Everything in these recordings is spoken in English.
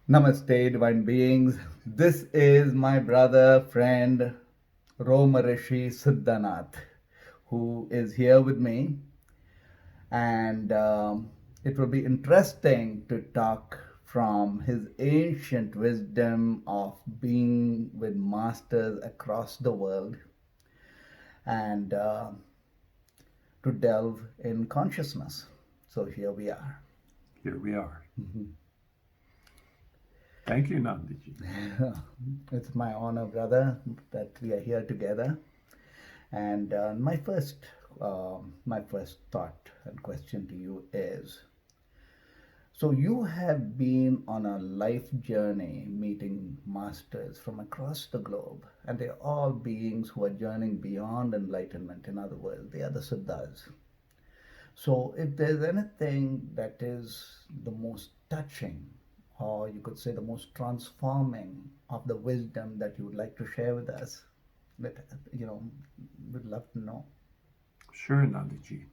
Namaste, divine beings. This is my brother, friend, Romarishi Siddha Nath, who is here with me. And it will be interesting to talk from his ancient wisdom of being with masters across the world and to delve in consciousness. So here we are. Here we are. Thank you, Nandhiji. It's my honor, brother, that we are here together. And my first thought and question to you is: so you have been on a life journey, meeting masters from across the globe, and they're all beings who are journeying beyond enlightenment. In other words, they are the Siddhas. So, if there's anything that is the most touching, or you could say the most transforming of the wisdom that you would like to share with us, that would love to know. Sure, Nandhiji.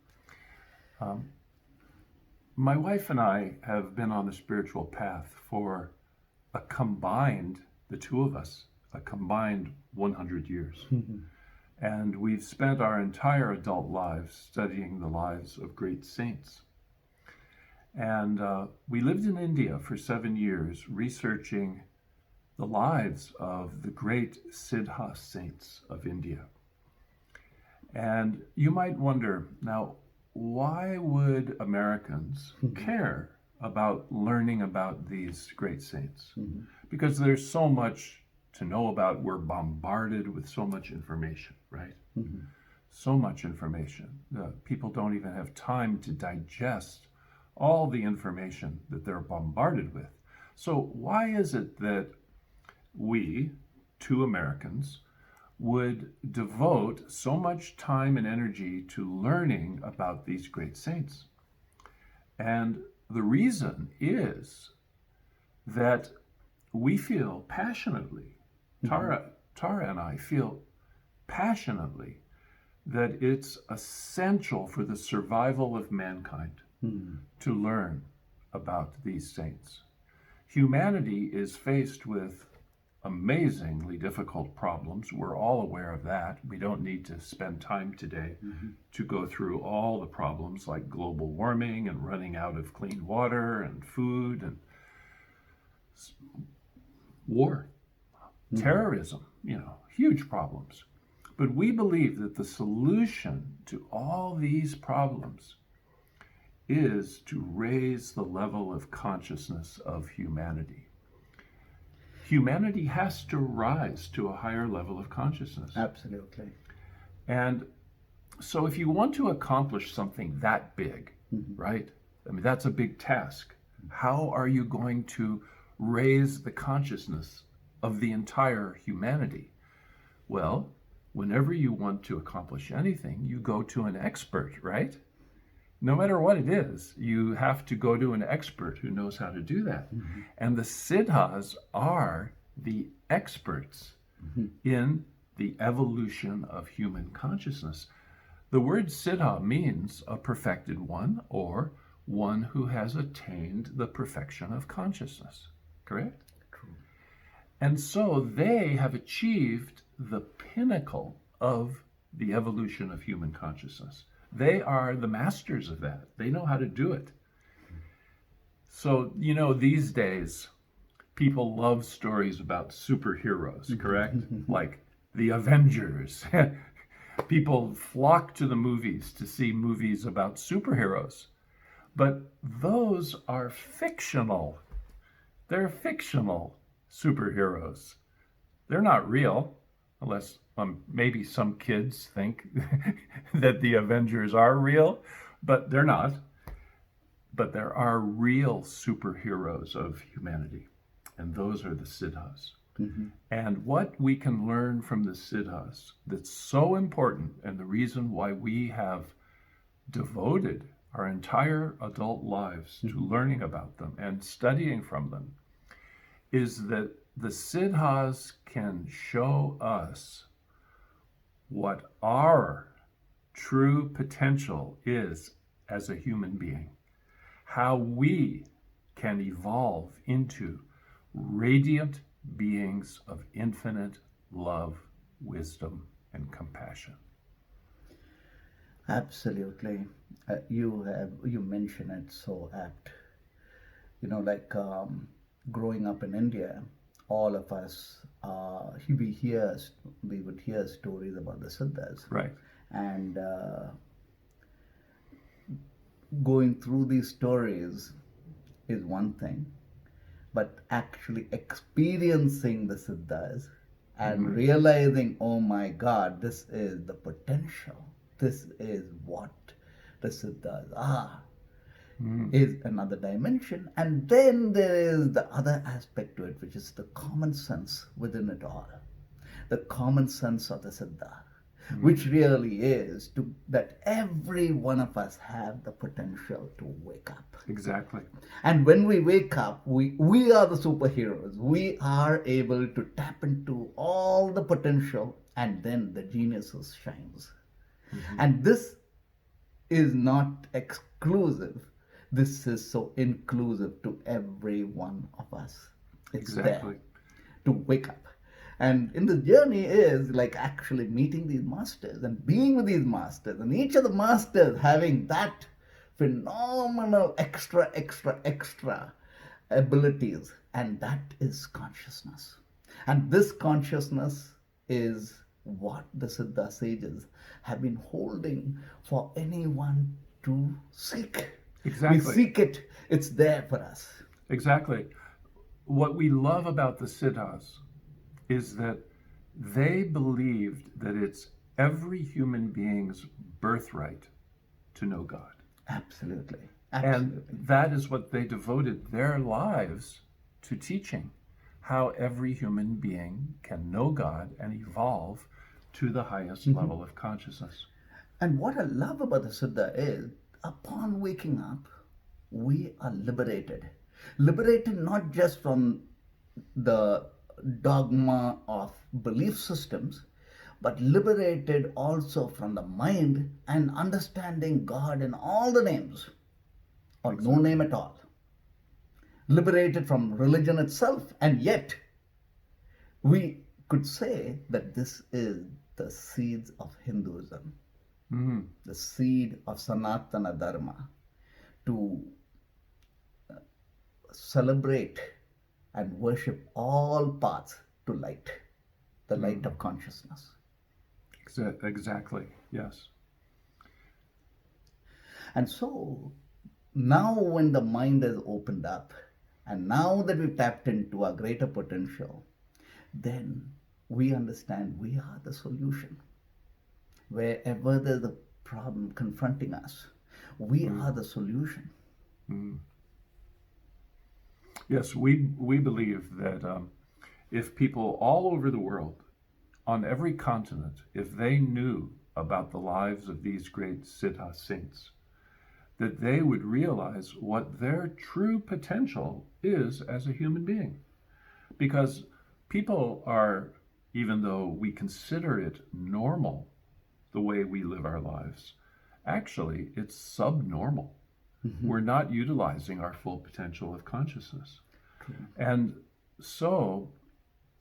My wife and I have been on the spiritual path for the two of us, a combined 100 years. And we've spent our entire adult lives studying the lives of great saints. And we lived in India for 7 years researching the lives of the great Siddha saints of India. And you might wonder, now, why would Americans care about learning about these great saints? Because there's so much to know about. We're bombarded with so much information, right? So much information. People don't even have time to digest all the information that they're bombarded with. So why is it that we, two Americans, would devote so much time and energy to learning about these great saints? And the reason is that we feel passionately, Tara and I feel passionately that it's essential for the survival of mankind to learn about these saints. Humanity is faced with amazingly difficult problems. We're all aware of that. We don't need to spend time today to go through all the problems like global warming and running out of clean water and food and war, terrorism, huge problems. But we believe that the solution to all these problems is to raise the level of consciousness of humanity. Humanity has to rise to a higher level of consciousness. Absolutely. And so if you want to accomplish something that big, right? I mean, that's a big task. How are you going to raise the consciousness of the entire humanity? Well, whenever you want to accomplish anything, you go to an expert, right? No matter what it is, you have to go to an expert who knows how to do that. And the Siddhas are the experts in the evolution of human consciousness. The word Siddha means a perfected one, or one who has attained the perfection of consciousness, correct? True. And so they have achieved the pinnacle of the evolution of human consciousness. They are the masters of that. They know how to do it. So, these days, people love stories about superheroes, correct? Like the Avengers. People flock to the movies to see movies about superheroes. But those are fictional. They're fictional superheroes. They're not real, unless maybe some kids think that the Avengers are real, but they're not. But there are real superheroes of humanity, and those are the Siddhas. And what we can learn from the Siddhas that's so important, and the reason why we have devoted our entire adult lives to learning about them and studying from them, is that the Siddhas can show us what our true potential is as a human being, how we can evolve into radiant beings of infinite love, wisdom, and compassion. Absolutely. You mention it so apt. Like growing up in India, all of us we would hear stories about the Siddhas, Right. and going through these stories is one thing, but actually experiencing the Siddhas and realizing, oh my God, this is the potential. This is what the Siddhas are. Is another dimension. And then there is the other aspect to it, which is the common sense within it all. The common sense of the Siddha, which really is that every one of us have the potential to wake up. Exactly. And when we wake up, we are the superheroes. We are able to tap into all the potential, and then the genius shines. And this is not exclusive. This is so inclusive to every one of us. It's Exactly. there to wake up. And in the journey is like actually meeting these masters and being with these masters, and each of the masters having that phenomenal extra abilities, and that is consciousness. And this consciousness is what the Siddha sages have been holding for anyone to seek. Exactly. We seek it, it's there for us. Exactly. What we love about the Siddhas is that they believed that it's every human being's birthright to know God. Absolutely. And that is what they devoted their lives to teaching, how every human being can know God and evolve to the highest level of consciousness. And what I love about the Siddha is, upon waking up, we are liberated. Liberated not just from the dogma of belief systems, but liberated also from the mind and understanding God in all the names, or no name at all. Liberated from religion itself, and yet we could say that this is the seeds of Hinduism, the seed of Sanatana Dharma, to celebrate and worship all paths to light, the light of consciousness. Exactly, yes. And so now when the mind is opened up, and now that we've tapped into our greater potential, then we understand we are the solution. Wherever there's a problem confronting us, we are the solution. Yes, we believe that if people all over the world, on every continent, if they knew about the lives of these great Siddha saints, that they would realize what their true potential is as a human being. Because people are, even though we consider it normal, the way we live our lives, actually it's subnormal. We're not utilizing our full potential of consciousness. And so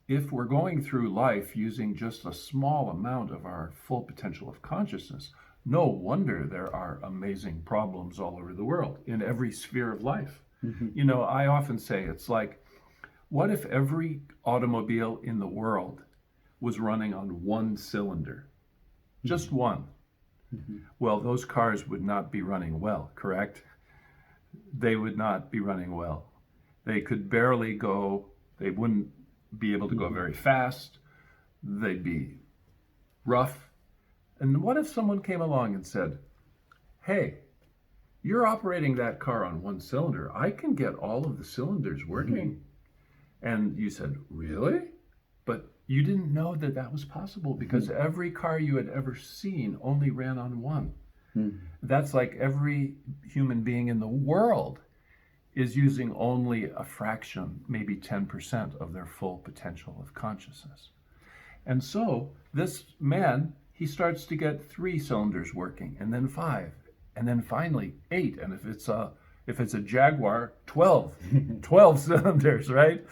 if we're going through life using just a small amount of our full potential of consciousness, no wonder there are amazing problems all over the world in every sphere of life. You know, I often say it's like, what if every automobile in the world was running on one cylinder? Just one. Well, those cars would not be running well, correct? They would not be running well. They could barely go, they wouldn't be able to go very fast, they'd be rough. And what if someone came along and said, hey, you're operating that car on one cylinder, I can get all of the cylinders working. And you said, really? But you didn't know that that was possible because every car you had ever seen only ran on one. That's like every human being in the world is using only a fraction, maybe 10% of their full potential of consciousness. And so this man, he starts to get 3 cylinders working, and then 5, and then finally 8. And if it's a Jaguar, 12 cylinders, right?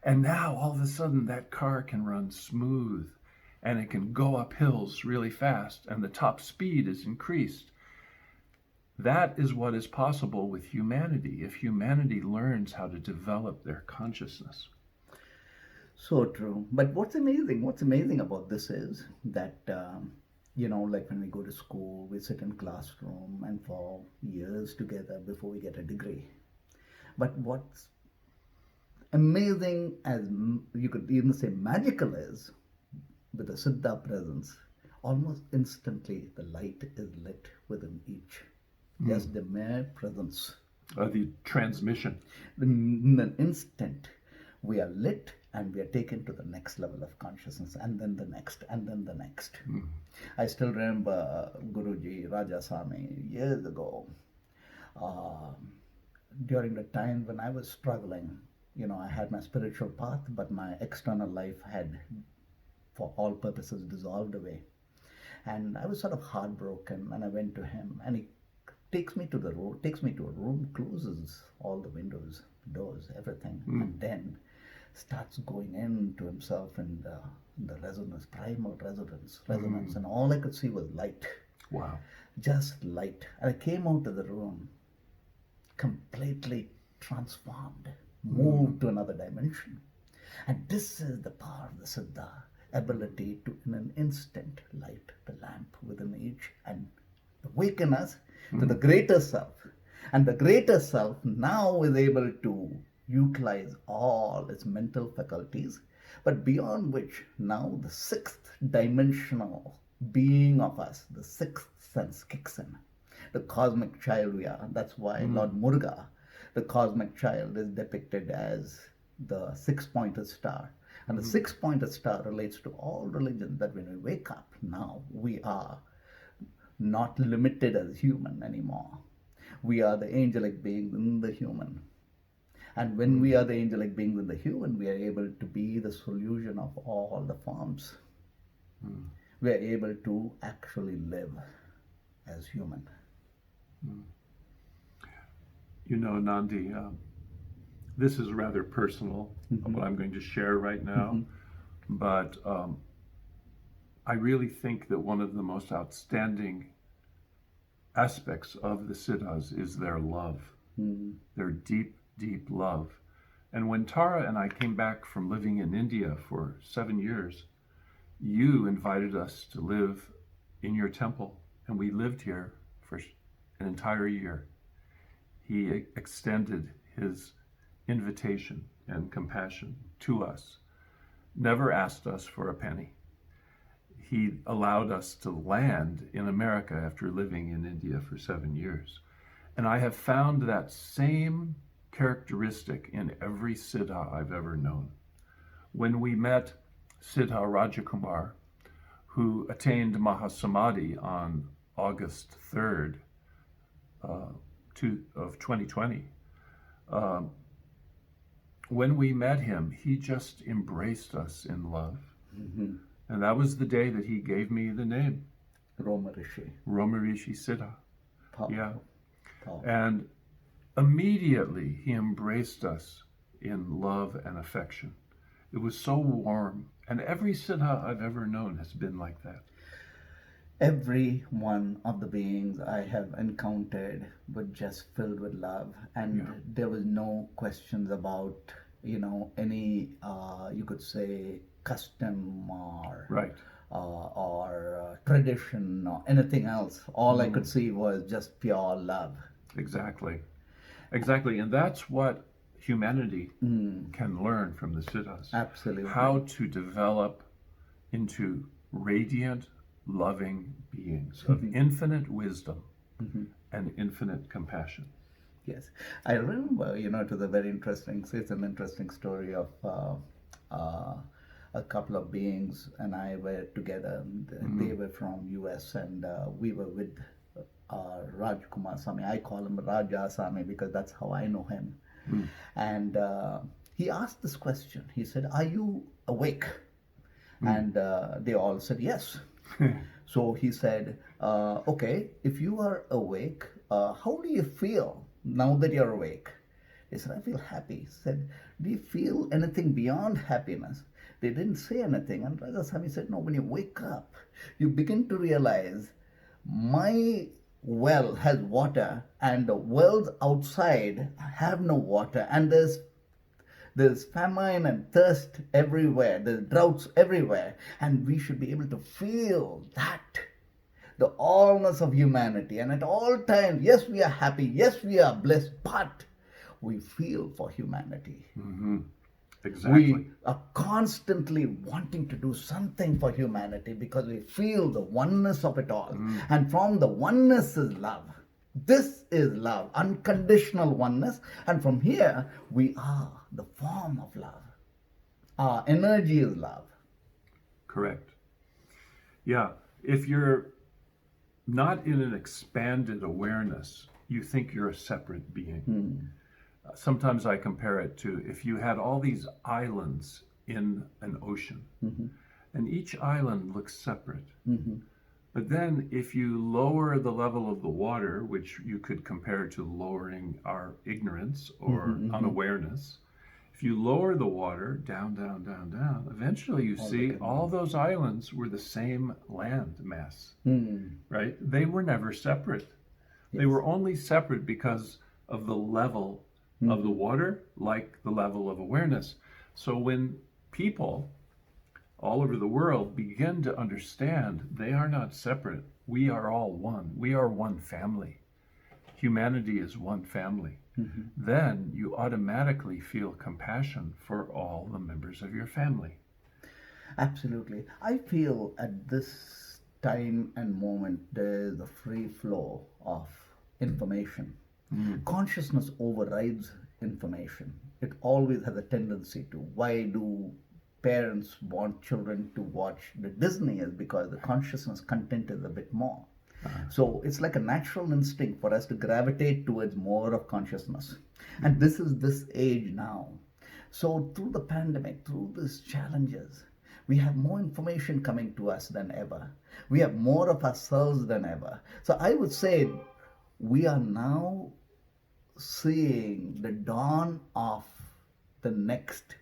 And now all of a sudden that car can run smooth and it can go up hills really fast and the top speed is increased. That is what is possible with humanity if humanity learns how to develop their consciousness. So true. But what's amazing about this is that, like when we go to school, we sit in classroom and for years together before we get a degree. But what's amazing, as you could even say magical, is with the Siddha presence, almost instantly the light is lit within each. Just the mere presence. The transmission. In an instant, we are lit and we are taken to the next level of consciousness, and then the next, and then the next. I still remember Guruji Rajasamy years ago, uh, during the time when I was struggling. I had my spiritual path, but my external life had, for all purposes, dissolved away. And I was sort of heartbroken, and I went to him, and he takes me to a room, closes all the windows, doors, everything, and then starts going into himself and the resonance, primal resonance, and all I could see was light. Wow. Just light. And I came out of the room completely transformed, moved to another dimension. And this is the power of the Siddha, ability to, in an instant, light the lamp within each and awaken us to the greater self. And the greater self now is able to utilize all its mental faculties, but beyond which now the sixth dimensional being of us, the sixth sense kicks in. The cosmic child we are. That's why Lord Muruga, the cosmic child, is depicted as the six-pointed star. And the six-pointed star relates to all religions, that when we wake up now, we are not limited as human anymore. We are the angelic beings in the human. And when we are the angelic beings in the human, we are able to be the solution of all the forms. We are able to actually live as human. Nandi, this is rather personal, what I'm going to share right now, but I really think that one of the most outstanding aspects of the Siddhas is their love, their deep, deep love. And when Tara and I came back from living in India for 7 years, you invited us to live in your temple, and we lived here for an entire year. He extended his invitation and compassion to us, never asked us for a penny. He allowed us to land in America after living in India for 7 years. And I have found that same characteristic in every Siddha I've ever known. When we met Siddha Rajakumar, who attained Mahasamadhi on August 3rd of 2020, when we met him, he just embraced us in love. And that was the day that he gave me the name. Romarishi Siddha. Powerful. Yeah. Powerful. And immediately he embraced us in love and affection. It was so warm. And every Siddha I've ever known has been like that. Every one of the beings I have encountered were just filled with love, and there was no questions about, any, you could say, custom or tradition or anything else. All I could see was just pure love. Exactly. And that's what humanity can learn from the Siddhas. Absolutely. How to develop into radiant, loving beings of infinite wisdom and infinite compassion. Yes. I remember, it was it's an interesting story of a couple of beings and I were together. They were from US and we were with Rajkumar Swami. I call him Raja Swami because that's how I know him. And he asked this question. He said, "Are you awake?" And they all said yes. So he said, okay, if you are awake, how do you feel now that you're awake? He said, I feel happy. He said, do you feel anything beyond happiness? They didn't say anything. And Rajaswami said, no, when you wake up, you begin to realize my well has water and the wells outside have no water, and there's famine and thirst everywhere, there's droughts everywhere, and we should be able to feel that, the allness of humanity. And at all times, yes, we are happy, yes, we are blessed, but we feel for humanity. Exactly. We are constantly wanting to do something for humanity because we feel the oneness of it all. And from the oneness is love. This is love, unconditional oneness. And from here, we are the form of love. Our energy is love. Correct. Yeah. If you're not in an expanded awareness, you think you're a separate being. Sometimes I compare it to if you had all these islands in an ocean, and each island looks separate. But then if you lower the level of the water, which you could compare to lowering our ignorance or unawareness, if you lower the water down, down, down, down, eventually you see all those islands were the same land mass, right? They were never separate. They were only separate because of the level of the water, like the level of awareness. So when people all over the world begin to understand they are not separate, we are all one. We are one family. Humanity is one family. Then you automatically feel compassion for all the members of your family. Absolutely. I feel at this time and moment there's a free flow of information. Consciousness overrides information. It always has a tendency to. Why do parents want children to watch the Disney? Is because the consciousness content is a bit more. So it's like a natural instinct for us to gravitate towards more of consciousness. And this is this age now. So through the pandemic, through these challenges, we have more information coming to us than ever. We have more of ourselves than ever. So I would say we are now seeing the dawn of the next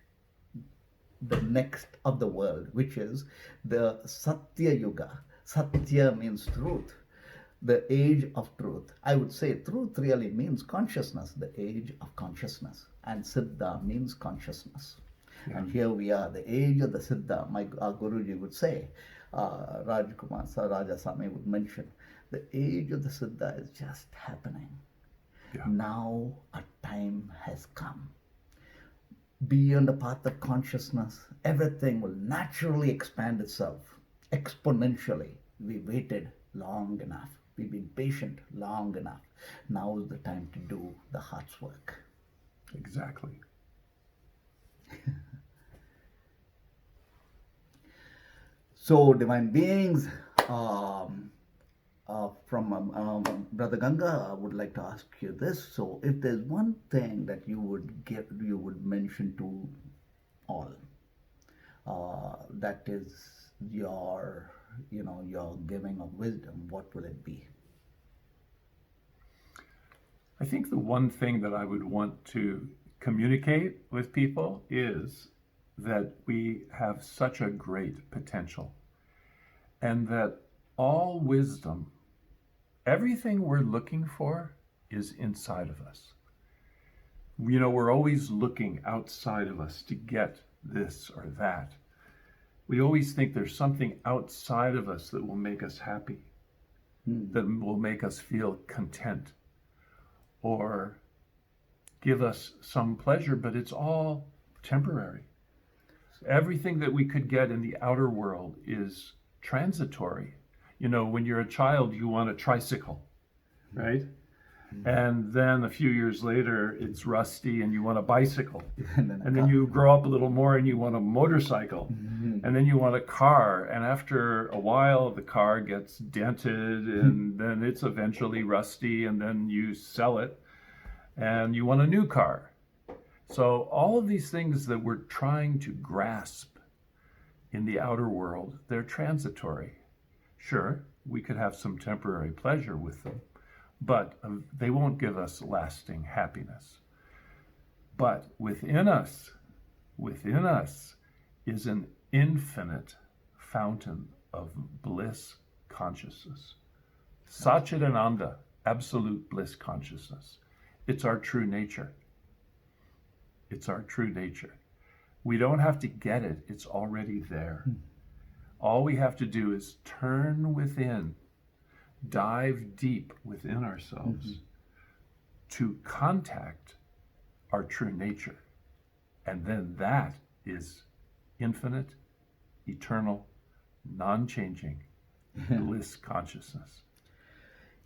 of the world, which is the Satya Yuga. Satya means truth, the age of truth. I would say truth really means consciousness, the age of consciousness, and Siddha means consciousness. And here we are, the age of the Siddha. Our Guruji would say, Rajkumar Rajaswami would mention, the age of the Siddha is just happening. Now a time has come. Be on the path of consciousness, everything will naturally expand itself exponentially. We waited long enough. We've been patient long enough. Now is the time to do the heart's work. Exactly. So, divine beings, from Brother Ganga, I would like to ask you this. So, if there's one thing that you would mention to all, that is your giving of wisdom, what will it be? I think the one thing that I would want to communicate with people is that we have such a great potential, and that all wisdom, everything we're looking for, is inside of us. We're always looking outside of us to get this or that. We always think there's something outside of us that will make us happy, that will make us feel content, or give us some pleasure, but it's all temporary. Everything that we could get in the outer world is transitory. When you're a child, you want a tricycle, right? And then a few years later, it's rusty and you want a bicycle. And then you grow up a little more and you want a motorcycle. And then you want a car. And after a while, the car gets dented and then it's eventually rusty, and then you sell it and you want a new car. So all of these things that we're trying to grasp in the outer world, they're transitory. Sure, we could have some temporary pleasure with them, but they won't give us lasting happiness. But within us is an infinite fountain of bliss consciousness. Satchidananda, absolute bliss consciousness. It's our true nature. It's our true nature. We don't have to get it. It's already there. All we have to do is turn within, dive deep within ourselves to contact our true nature. And then that is infinite, eternal, non-changing bliss consciousness.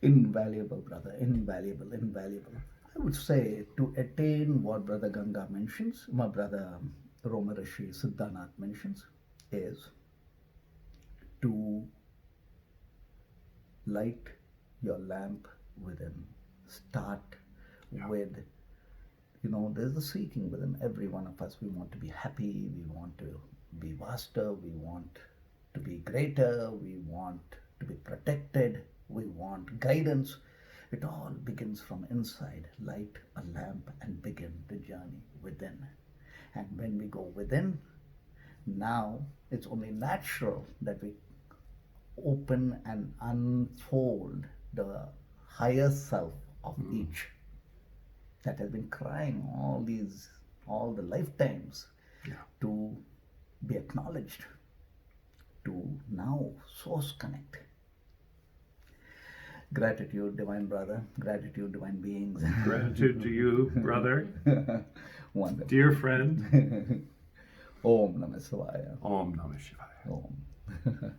Invaluable, brother, invaluable, invaluable. I would say to attain what Brother Ganga mentions, my brother Romarishi Siddha Nath mentions, is to light your lamp within. Start with, there's the seeking within every one of us. We want to be happy, we want to be vaster, we want to be greater, we want to be protected, we want guidance. It all begins from inside. Light a lamp and begin the journey within. And when we go within, now it's only natural that we open and unfold the higher self of each that has been crying all the lifetimes to be acknowledged, to now source connect. Gratitude, divine brother. Gratitude, divine beings. Gratitude to you, brother. Wonderful. Dear friend. Om Namah Shivaya. Om Namah Shivaya. Om.